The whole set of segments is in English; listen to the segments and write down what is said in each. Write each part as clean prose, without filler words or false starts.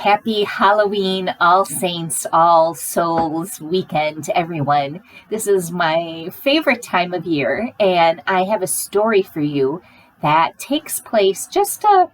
Happy Halloween, All Saints, All Souls weekend, everyone. This is my favorite time of year, and I have a story for you that takes place just a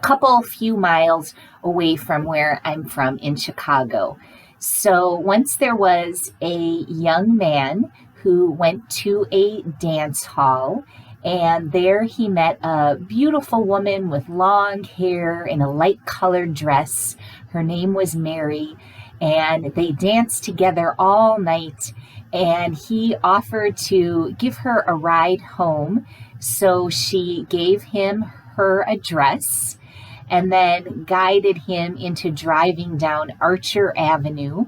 couple few miles away from where I'm from in Chicago. So once there was a young man who went to a dance hall, and there he met a beautiful woman with long hair in a light colored dress. Her name was Mary, and they danced together all night. And he offered to give her a ride home. So she gave him her address and then guided him into driving down Archer Avenue.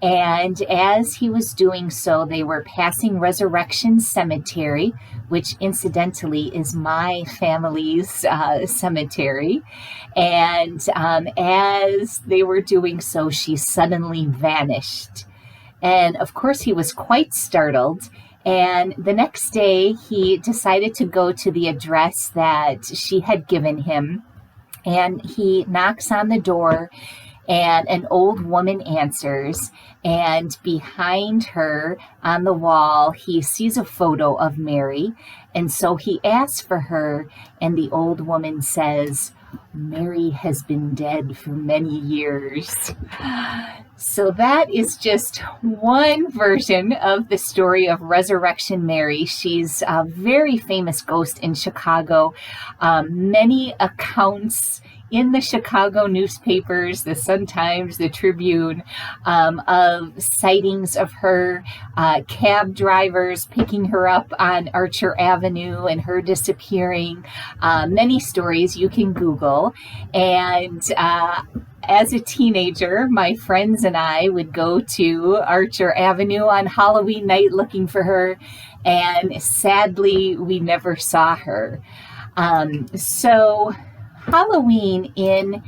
And as he was doing so, they were passing Resurrection Cemetery, which incidentally is my family's cemetery. And as they were doing so, she suddenly vanished. And of course, he was quite startled. And the next day, he decided to go to the address that she had given him. And he knocks on the door, and an old woman answers, and behind her on the wall, he sees a photo of Mary, and so he asks for her, and the old woman says, "Mary has been dead for many years." So that is just one version of the story of Resurrection Mary. She's a very famous ghost in Chicago. Many accounts in the Chicago newspapers, the Sun-Times, the Tribune, of sightings of her, cab drivers picking her up on Archer Avenue and her disappearing. Many stories you can Google. And as a teenager, my friends and I would go to Archer Avenue on Halloween night looking for her, and sadly, we never saw her. So Halloween in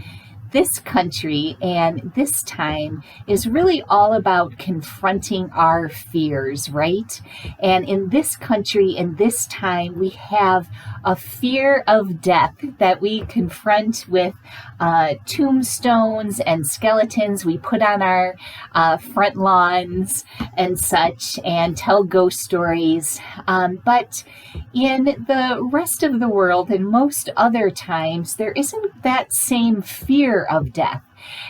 this country and this time is really all about confronting our fears, right? And in this country, in this time, we have a fear of death that we confront with tombstones and skeletons we put on our front lawns and such, and tell ghost stories. But in the rest of the world and most other times, there isn't that same fear of death.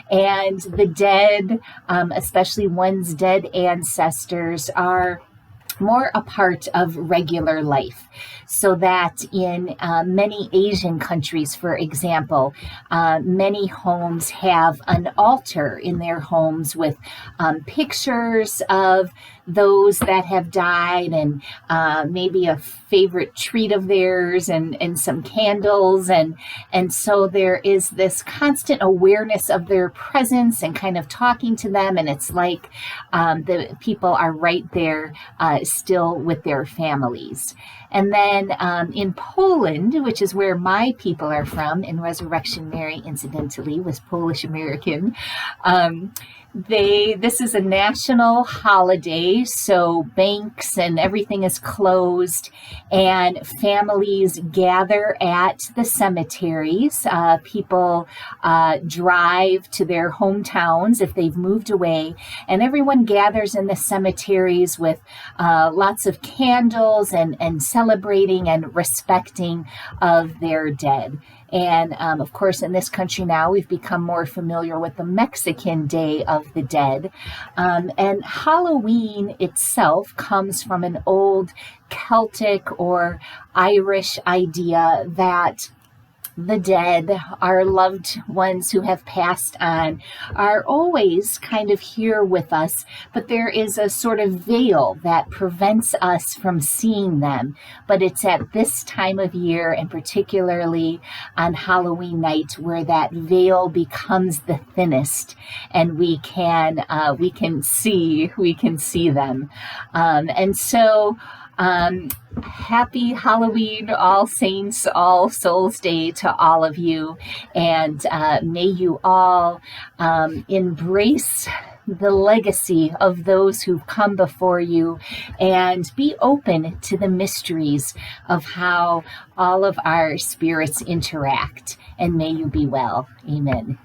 And the dead, especially one's dead ancestors, are more a part of regular life. So that in many Asian countries, for example, many homes have an altar in their homes with pictures of those that have died, and maybe a favorite treat of theirs, and some candles. And so there is this constant awareness of their presence and kind of talking to them. And it's like the people are right there still with their families. And then in Poland, which is where my people are from, and Resurrection Mary, incidentally, was Polish American. This is a national holiday, so banks and everything is closed, and families gather at the cemeteries. People drive to their hometowns if they've moved away, and everyone gathers in the cemeteries with lots of candles and celebrating and respecting of their dead. And of course, in this country now, we've become more familiar with the Mexican Day of the Dead. And Halloween itself comes from an old Celtic or Irish idea that the dead, our loved ones who have passed on, are always kind of here with us, but there is a sort of veil that prevents us from seeing them. But it's at this time of year, and particularly on Halloween night, where that veil becomes the thinnest, and we can see them. And so happy Halloween, All Saints, All Souls Day to all of you. And may you all embrace the legacy of those who've come before you, and be open to the mysteries of how all of our spirits interact. And may you be well. Amen.